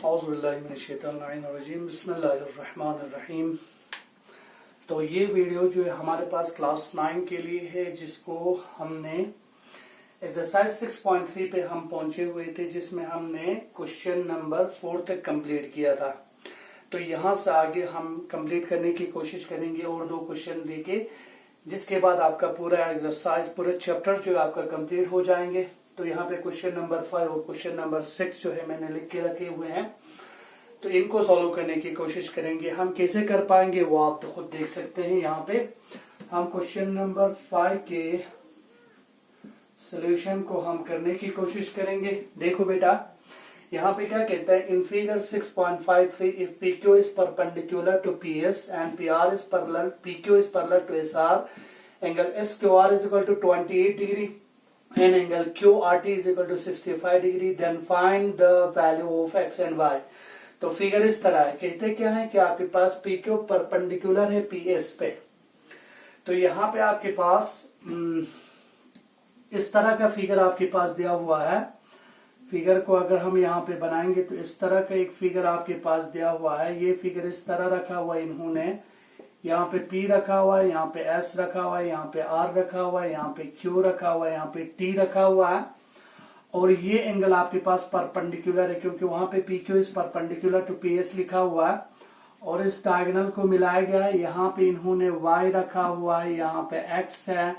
औज़ुबिल्लाहिमिनश्शैतानिर्रजीम बिस्मिल्लाहिर्रहमानिर्रहीम। तो ये वीडियो जो है हमारे पास क्लास 9 के लिए है, जिसको हमने एक्सरसाइज 6.3 पे हम पहुंचे हुए थे, जिसमें हमने क्वेश्चन नंबर 4 तक कंप्लीट किया था। तो यहाँ से आगे हम कंप्लीट करने की कोशिश करेंगे और 2 क्वेश्चन देके, जिसके बाद आपका पूरा एक्सरसाइज पूरा चैप्टर जो है आपका कंप्लीट हो जाएंगे। तो यहाँ पे क्वेश्चन नंबर 5 और क्वेश्चन नंबर 6 जो है मैंने लिख के रखे हुए हैं, तो इनको सॉल्व करने की कोशिश करेंगे। हम कैसे कर पाएंगे वो आप तो खुद देख सकते हैं। यहाँ पे हम क्वेश्चन नंबर 5 के सॉल्यूशन को हम करने की कोशिश करेंगे। देखो बेटा, यहाँ पे क्या कहता है, in figure 6.53 if PQ is perpendicular to PS and PR is parallel, PQ is parallel to SR, angle SQR is equal to 28 degree and angle QRT is equal to 65 degree, then find the value of x and y। तो figure इस तरह है, कहते क्या है कि आपके पास PQ perpendicular है PS पे। तो यहाँ पे आपके पास इस तरह का फिगर आपके पास दिया हुआ है। फिगर को अगर हम यहाँ पे बनाएंगे तो इस तरह का एक फिगर आपके पास दिया हुआ है। ये फिगर इस तरह रखा हुआ है इन्होंने, यहाँ पे P रखा हुआ है, यहाँ पे S रखा हुआ है, यहाँ पे R रखा हुआ है, यहाँ पे Q रखा हुआ है, यहाँ पे T रखा हुआ है, और ये एंगल आपके पास परपेंडिकुलर है क्योंकि वहां पे PQ is perpendicular to PS लिखा हुआ है, और इस डायगोनल को मिलाया गया है। यहाँ पे इन्होंने Y रखा हुआ है, यहाँ पे X है,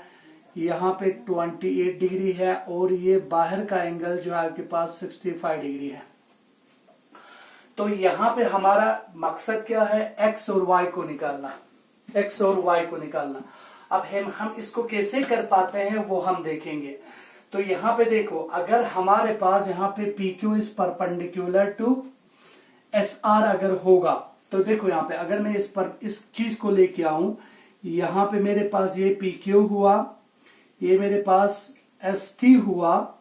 यहाँ पे 28 डिग्री है, और ये बाहर का एंगल जो है आपके पास 65 डिग्री है। तो यहाँ पे हमारा मकसद क्या है, X और Y को निकालना, X और Y को निकालना। अब हम इसको कैसे कर पाते हैं वो हम देखेंगे। तो यहाँ पे देखो, अगर हमारे पास यहाँ पे PQ is perpendicular to SR अगर होगा, तो देखो यहाँ पे अगर मैं इस चीज को लेके आऊं, यहाँ पे मेरे पास ये PQ हुआ, ये मेरे पास ST हुआ,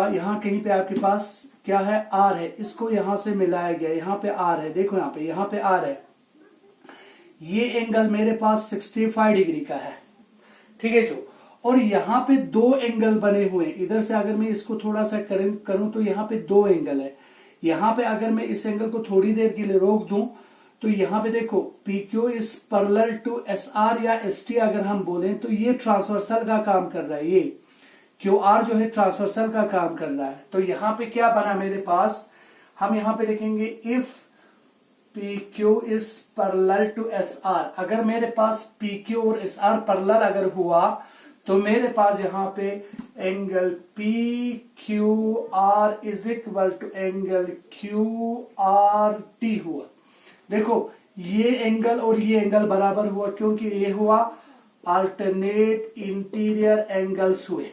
यहाँ कहीं पे आपके पास क्या है, R है, इसको यहां से मिलाया गया, यहाँ पे R है, देखो यहाँ पे R है। ये एंगल मेरे पास 65 डिग्री का है, ठीक है जो, और यहाँ पे 2 एंगल बने हुए हैं। इधर से अगर मैं इसको थोड़ा सा करूं तो यहाँ पे 2 एंगल है। यहाँ पे अगर मैं इस एंगल को थोड़ी देर के लिए रोक दूं तो यहाँ पे देखो PQ is parallel to SR या ST अगर हम बोलें तो ये ट्रांसवर्सल का काम कर रहा है, ये QR जो है ट्रांसवर्सल का काम कर रहा है। तो यहाँ पे क्या बना मेरे पास, हम यहाँ पे लिखेंगे if PQ is parallel to SR। अगर मेरे पास PQ और SR पैरेलल अगर हुआ तो मेरे पास यहाँ पे angle PQR is equal to angle QRT हुआ। देखो ये एंगल और ये एंगल बराबर हुआ क्योंकि ये हुआ अल्टरनेट इंटीरियर एंगल्स हुए,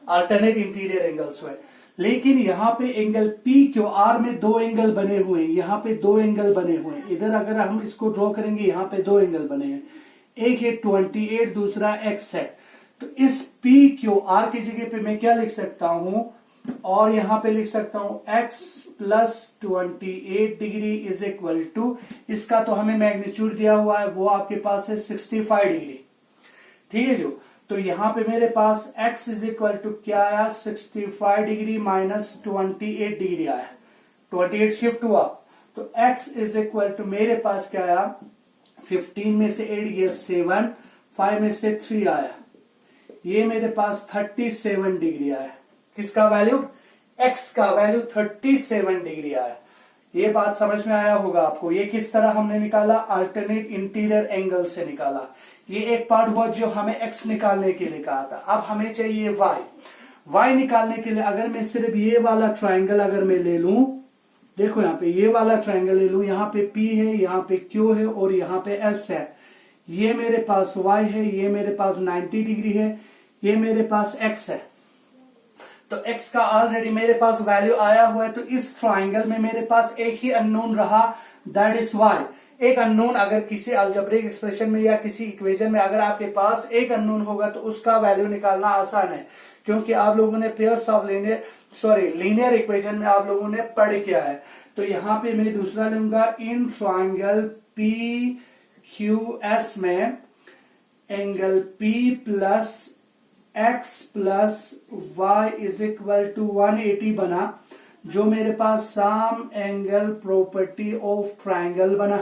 अल्टरनेट इंटीरियर एंगल्स हुए। लेकिन यहाँ पे एंगल PQR में 2 एंगल बने हुए हैं, यहाँ पे 2 एंगल बने हुए हैं। इधर अगर हम इसको ड्रॉ करेंगे, यहाँ पे 2 एंगल बने हैं, एक है 28, दूसरा X है। तो इस PQR की जगह पे मैं क्या लिख सकता हूं, और यहाँ पे लिख सकता हूं X plus 28 degree is equal to, इसका तो हमें मैग्नीट्यूड दिया हुआ है, वो आपके पास है 65 डिग्री, ठीक है जो। तो यहाँ पे मेरे पास x इज इक्वल टू क्या आया, 65 डिग्री माइनस 28 डिग्री आया, 28 शिफ्ट हुआ, तो x इज इक्वल टू मेरे पास क्या आया, 15 में से 8 गया 7, 5 में से 3 आया, ये मेरे पास 37 डिग्री आया। किसका वैल्यू, x का वैल्यू 37 डिग्री आया। ये बात समझ में आया होगा आपको। ये किस तरह हमने निकाला, अल्टरनेट इंटीरियर एंगल से निकाला। ये एक पार्ट हुआ जो हमें x निकालने के लिए कहा था। अब हमें चाहिए y निकालने के लिए अगर मैं सिर्फ ये वाला ट्रायंगल अगर मैं ले लूं, देखो यहाँ पे ये वाला ट्रायंगल ले लूं, यहाँ पे P है, यहाँ पे Q है और यहाँ पे S है, ये मेरे पास y है, ये मेरे पास 90 डिग्री है, ये मेरे पास x है। तो x का ऑलरेडी मेरे पास वैल्यू आया हुआ है। तो इस ट्राइंगल में मेरे पास एक ही अननोन रहा, दैट इज y। एक अननोन अगर किसी अलजेब्रिक एक्सप्रेशन में या किसी इक्वेशन में अगर आपके पास एक अननोन होगा तो उसका वैल्यू निकालना आसान है, क्योंकि आप लोगों ने पेयर्स ऑफ लीनियर इक्वेशन में आप लोगों ने पढ़ किया है। तो यहाँ पे मैं दूसरा लूंगा, इन ट्राइंगल PQS में angle P plus x plus y is equal to 180 बना, जो मेरे पास sum angle property of triangle बना,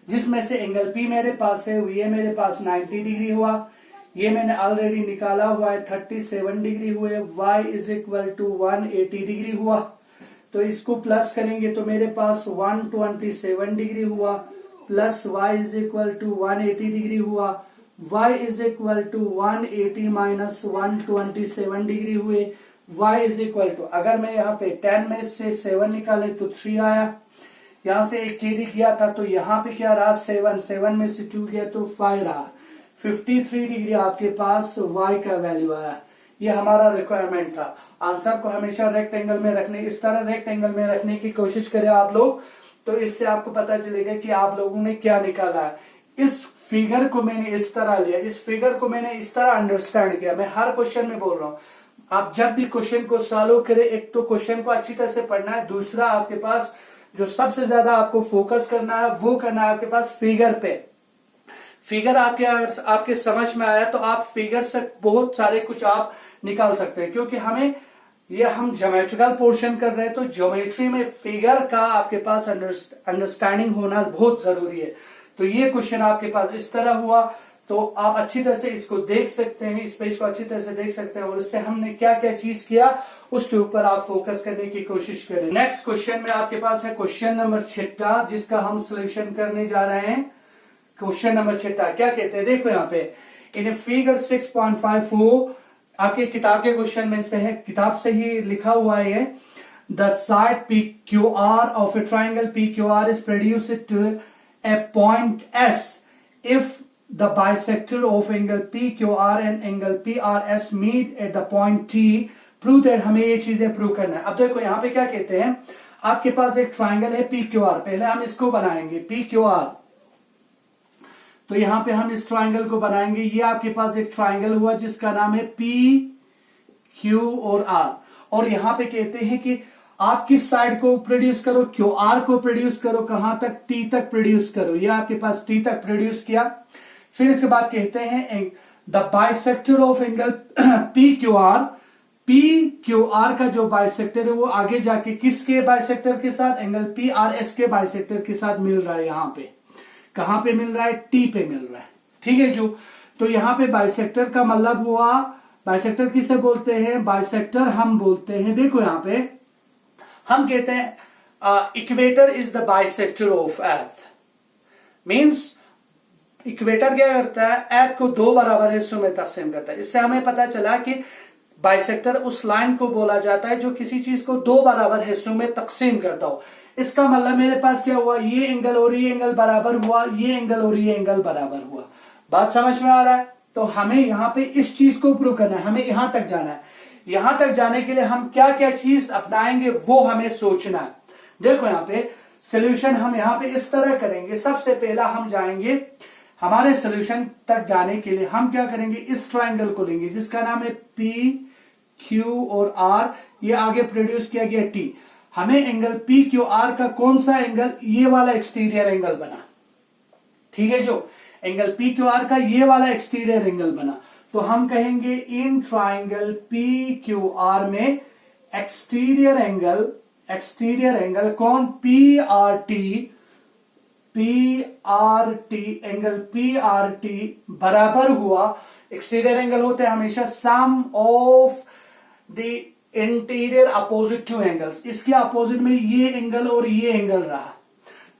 जिसमें से एंगल पी मेरे पास है, ये मेरे पास 90 डिग्री हुआ, ये मैंने ऑलरेडी निकाला हुआ है 37 डिग्री हुए, y is equal to 180 degree हुआ। तो इसको प्लस करेंगे तो मेरे पास 127 डिग्री हुआ, plus y is equal to 180 degree हुआ, y is equal to 180 minus 127 degree हुए, y इज इक्वल टू, अगर मैं यहाँ पे 10 में से 7 निकाले तो 3 आया, यहां से एक कैरी किया था तो यहाँ पे क्या रहा 7 में से 2 गया तो 5 रहा, 53 डिग्री आपके पास y का वैल्यू आया। ये हमारा रिक्वायरमेंट था। आंसर को हमेशा रेक्टेंगल में रखने, इस तरह रेक्टेंगल में रखने की कोशिश करें आप लोग, तो इससे आपको पता चलेगा कि आप लोगों ने क्या निकाला है। इस फिगर को मैंने इस तरह लिया, इस फिगर को मैंने इस तरह अंडरस्टैंड किया। मैं हर क्वेश्चन में बोल रहा हूं, आप जब भी क्वेश्चन को सॉल्व करें, एक तो क्वेश्चन को अच्छी तरह से पढ़ना है, दूसरा आपके पास जो सबसे ज्यादा आपको फोकस करना है वो करना है आपके पास फिगर पे। फिगर आपके समझ में आया तो आप फिगर से बहुत सारे कुछ आप निकाल सकते हैं, क्योंकि हम ज्योमेट्रिकल पोर्शन कर रहे हैं, तो ज्योमेट्री में फिगर का आपके पास अंडरस्टैंडिंग होना बहुत जरूरी है। तो ये क्वेश्चन आपके पास इस तरह हुआ, तो आप अच्छी तरह से इसको देख सकते हैं, इस पेज को अच्छी तरह से देख सकते हैं, और इससे हमने क्या क्या चीज किया उसके ऊपर आप फोकस करने की कोशिश करें। नेक्स्ट क्वेश्चन में आपके पास है क्वेश्चन नंबर 6, जिसका हम सोल्यूशन करने जा रहे हैं। क्वेश्चन नंबर 6 क्या कहते हैं, देखो यहाँ पे इन फिगर 6.54 आपके किताब के क्वेश्चन में से है, किताब से ही लिखा हुआ है। The side PQR of a triangle PQR is produced to a point S if the bisector of angle PQR and angle PRS meet at the point T, prove that, हमें ये चीजें प्रूव करना है। अब देखो यहाँ पे क्या कहते हैं, आपके पास एक ट्राइंगल है PQR, पहले हम इसको बनाएंगे PQR, तो यहाँ पे हम इस ट्राइंगल को बनाएंगे। ये आपके पास एक ट्राइंगल हुआ जिसका नाम है PQ और R, और यहाँ पे कहते हैं कि आप किस साइड को प्रोड्यूस करो, QR को प्रोड्यूस करो, कहां तक, T तक प्रोड्यूस करो। ये आपके पास T तक प्रोड्यूस किया। फिर इसके बाद कहते हैं the bisector of angle PQR का जो बाइसेक्टर है वो आगे जाके किसके बाइसेक्टर के साथ, एंगल PRS के बाइसेक्टर के साथ मिल रहा है। यहाँ पे कहां पे मिल रहा है, T पे मिल रहा है, ठीक है जो। तो यहाँ पे बाइसेक्टर का मतलब हुआ, बाइसेक्टर किसे बोलते हैं, बाइसेक्टर हम बोलते हैं, देखो यहाँ पे हम कहते हैं equator is the bisector of earth. Means equator क्या करता है, एर्थ को 2 बराबर हिस्सों में तकसीम करता है। इससे हमें पता चला कि बाइसेक्टर उस लाइन को बोला जाता है जो किसी चीज को 2 बराबर हिस्सों में तकसीम करता हो। इसका मतलब मेरे पास क्या हुआ, ये एंगल और ये एंगल बराबर हुआ, ये एंगल और ये एंगल बराबर हुआ। बात समझ में आ रहा है। तो हमें यहाँ पे इस चीज को प्रूव करना है, हमें यहां तक जाना है। यहां तक जाने के लिए हम क्या क्या चीज अपनाएंगे वो हमें सोचना है। देखो यहाँ पे सोल्यूशन हम यहाँ पे इस तरह करेंगे। सबसे पहला हम जाएंगे, हमारे सोल्यूशन तक जाने के लिए हम क्या करेंगे, इस ट्राइंगल को लेंगे जिसका नाम है PQ और R, ये आगे प्रोड्यूस किया गया T। हमें एंगल PQR का कौन सा एंगल, ये वाला एक्सटीरियर एंगल बना, ठीक है जो एंगल PQR का ये वाला एक्सटीरियर एंगल बना। तो हम कहेंगे इन ट्राइंगल PQR में एक्सटीरियर एंगल कौन, PRT एंगल PRT बराबर हुआ, एक्सटीरियर एंगल होते हैं हमेशा sum of the interior opposite two angles. इसके अपोजिट में ये एंगल और ये एंगल रहा,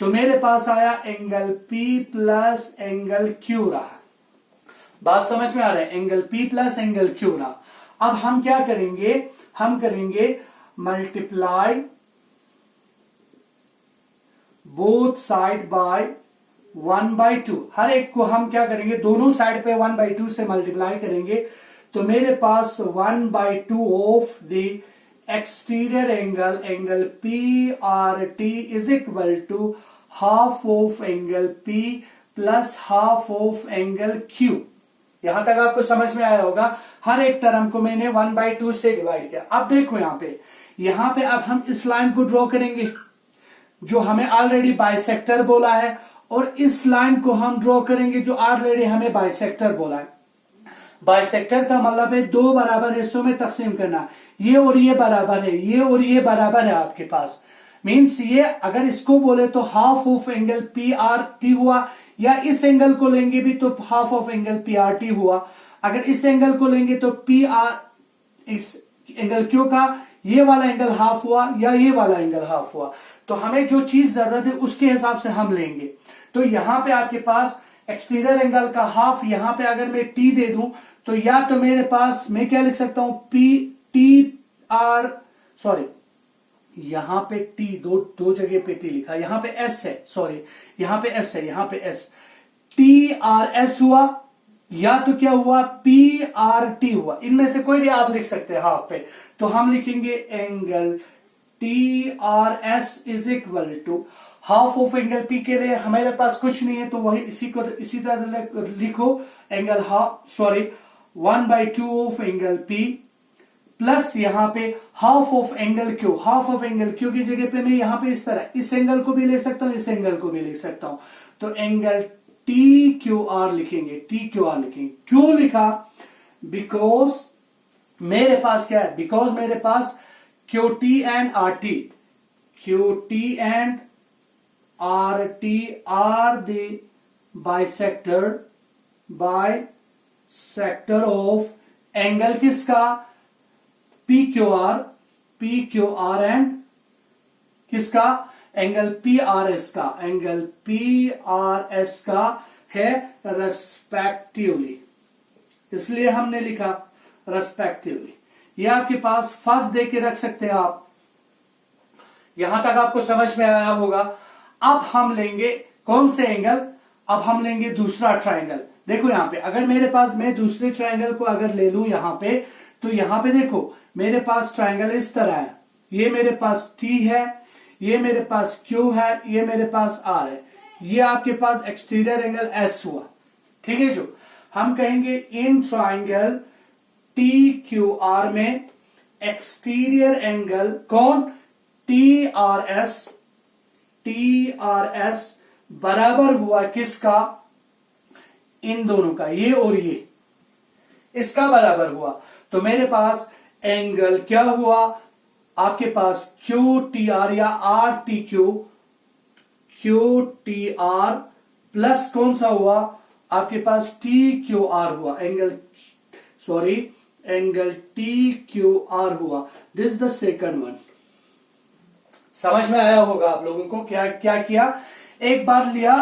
तो मेरे पास आया angle P plus angle Q रहा। बात समझ में आ रहा है, angle P plus angle Q रहा। अब हम क्या करेंगे, हम करेंगे मल्टीप्लाई बोथ साइड बाय 1/2। हर एक को हम क्या करेंगे, दोनों साइड पे 1/2 से मल्टीप्लाई करेंगे। तो मेरे पास 1/2 of the exterior angle PRT is equal to half of angle P plus half of angle Q। यहां तक आपको समझ में आया होगा। हर एक टर्म को मैंने 1/2 से डिवाइड किया। अब देखो यहाँ पे अब हम इस लाइन को ड्रॉ करेंगे जो हमें ऑलरेडी बाइसेक्टर बोला है, और इस लाइन को हम ड्रॉ करेंगे जो ऑलरेडी हमें बाइसेक्टर बोला है। बाइसेक्टर का मतलब है दो बराबर हिस्सों में तकसीम करना। ये और ये बराबर है, ये और ये बराबर है आपके पास। मींस ये अगर इसको बोले तो half of angle P R T हुआ, या इस एंगल को लेंगे भी तो half of angle P R T हुआ। अगर इस एंगल को लेंगे तो पी आर, इस एंगल क्यू का ये वाला एंगल हाफ हुआ या ये वाला एंगल हाफ हुआ। तो हमें जो चीज जरूरत है उसके हिसाब से हम लेंगे। तो यहां पे आपके पास एक्सटीरियर एंगल का हाफ, यहां पे अगर मैं टी दे दूं तो या तो मेरे पास मैं क्या लिख सकता हूं, पी टी आर, सॉरी यहां पे टी दो जगह पे टी लिखा, यहां पे एस है, सॉरी यहां पे एस है, यहां पे एस, टी आर एस हुआ, या तो क्या हुआ पी आर टी हुआ। इनमें से कोई भी आप लिख सकते हैं हाफ पे। तो हम लिखेंगे angle T R S is equal to half of angle P के लिए हमारे पास कुछ नहीं है तो वही इसी तरह लिखो, angle half, sorry 1/2 of angle P plus यहां पे half of angle Q. Half of angle Q की जगह पे मैं यहां पे इस तरह इस एंगल को भी ले सकता हूं, इस एंगल को भी लिख सकता हूं। तो एंगल टी क्यू आर लिखेंगे, टी क्यू आर लिखेंगे। क्यों लिखा? बिकॉज मेरे पास क्या है, बिकॉज मेरे पास Q T and R T, Q T and R T are the bisector of angle किसका, पी क्यू आर एंड किसका, एंगल पी आर एस का, एंगल पी आर एस का है रेस्पेक्टिवली, इसलिए हमने लिखा रेस्पेक्टिवली। ये आपके पास फर्स्ट दे के रख सकते हैं आप। यहां तक आपको समझ में आया होगा। अब हम लेंगे कौन से एंगल, अब हम लेंगे दूसरा ट्रायंगल। देखो यहां पे अगर मेरे पास, मैं दूसरे ट्रायंगल को अगर ले लूं यहां पे, तो यहां पे देखो मेरे पास ट्रायंगल इस तरह है, ये मेरे पास टी है, ये मेरे पास क्यू है, ये मेरे पास आर है, ये आपके पास एक्सटीरियर एंगल एस हुआ। ठीक है, जो हम कहेंगे in triangle T Q are में एक्सटीरियर एंगल कौन, टी आर एस बराबर हुआ किसका, इन दोनों का, ये और ये, इसका बराबर हुआ। तो मेरे पास एंगल क्या हुआ आपके पास, क्यू टी आर या are T Q, Q T R plus कौन सा हुआ आपके पास, टी क्यू आर हुआ, एंगल टी क्यू आर हुआ। This the second one. समझ में आया होगा आप लोगों को क्या क्या किया। एक बार लिया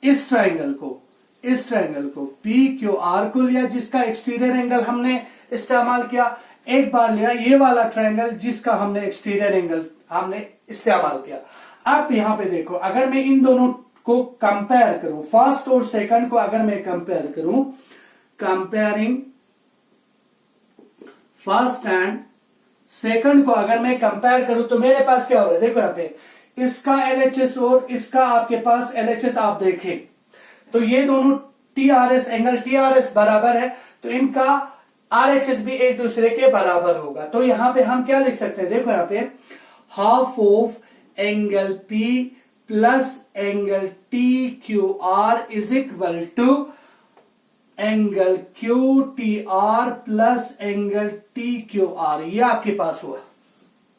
इस ट्रायंगल को पी क्यू आर को लिया जिसका एक्सटीरियर एंगल हमने इस्तेमाल किया। एक बार लिया ये वाला ट्रायंगल जिसका हमने एक्सटीरियर एंगल हमने इस्तेमाल किया। अब यहां पे देखो अगर मैं इन दोनों को कंपेयर करूं, फर्स्ट और सेकंड को अगर मैं कंपेयर करूं, कंपेयरिंग फर्स्ट एंड सेकंड को अगर मैं कंपेयर करूं तो मेरे पास क्या होगा, देखो यहां पे इसका एलएचएस और इसका आपके पास एलएचएस आप देखें तो ये दोनों टीआरएस, एंगल टीआरएस बराबर है, तो इनका आरएचएस भी एक दूसरे के बराबर होगा। तो यहां पे हम क्या लिख सकते हैं, देखो यहां पे half of angle P plus angle T Q R is equal to angle Q T R plus angle T Q R, ये आपके पास हुआ।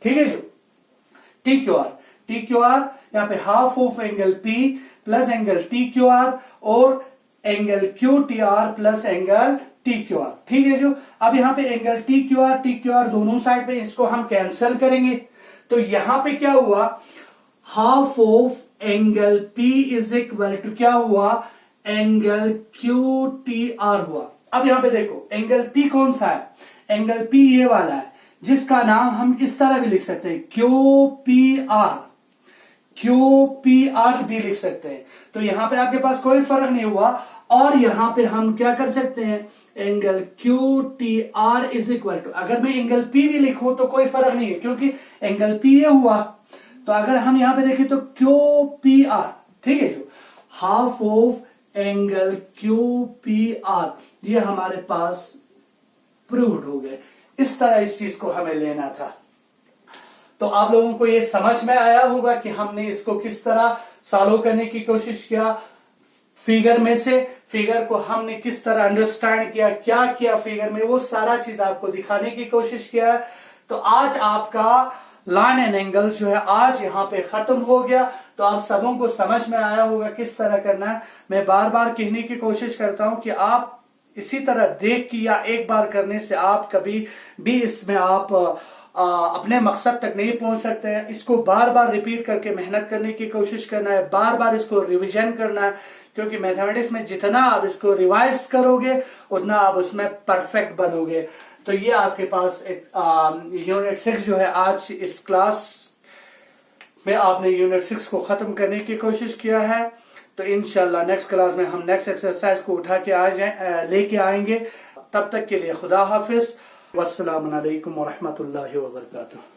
ठीक है जो टी क्यू आर यहां पे half of angle P plus angle T Q R और angle Q T R plus angle T Q R. ठीक है जो अब यहां पे एंगल टी क्यू आर दोनों साइड पे इसको हम कैंसिल करेंगे। तो यहां पे क्या हुआ, half of angle P is equal to क्या हुआ, एंगल क्यू टी आर हुआ। अब यहां पे देखो एंगल पी कौन सा है, एंगल पी ये वाला है जिसका नाम हम इस तरह भी लिख सकते हैं क्यू पी आर भी लिख सकते हैं। तो यहां पे आपके पास कोई फर्क नहीं हुआ। और यहां पे हम क्या कर सकते हैं, angle Q T R is equal to, अगर मैं एंगल पी भी लिखूं तो कोई फर्क नहीं है क्योंकि एंगल पी ये हुआ। तो अगर हम यहां पे देखें तो क्यू पी आर, ठीक है जो half of angle Q P R, ये हमारे पास प्रूव्ड हो गए। इस तरह इस चीज को हमें लेना था। तो आप लोगों को ये समझ में आया होगा कि हमने इसको किस तरह सॉल्व करने की कोशिश किया। फिगर में से फिगर को हमने किस तरह अंडरस्टैंड किया, क्या किया फिगर में, वो सारा चीज आपको दिखाने की कोशिश किया है। तो आज आपका लाइन एंड एंगल जो है आज यहाँ पे खत्म हो गया। तो आप सबों को समझ में आया होगा किस तरह करना है। मैं बार बार कहने की कोशिश करता हूं कि आप इसी तरह देख के या एक बार करने से आप कभी भी इसमें आप अपने मकसद तक नहीं पहुंच सकते हैं। इसको बार बार रिपीट करके मेहनत करने की कोशिश करना है, बार बार इसको रिवीजन करना है, क्योंकि मैथमेटिक्स में जितना आप इसको रिवाइज करोगे उतना आप उसमें परफेक्ट बनोगे। तो ये आपके पास एक यूनिट 6 जो है आज इस क्लास में आपने यूनिट 6 को खत्म करने की कोशिश किया है। तो इंशाल्लाह नेक्स्ट क्लास में हम नेक्स्ट एक्सरसाइज को उठा के लेके आएंगे। तब तक के लिए खुदा हाफिज, वस्सलामु अलैकुम व रहमतुल्लाहि व बरकातुहू।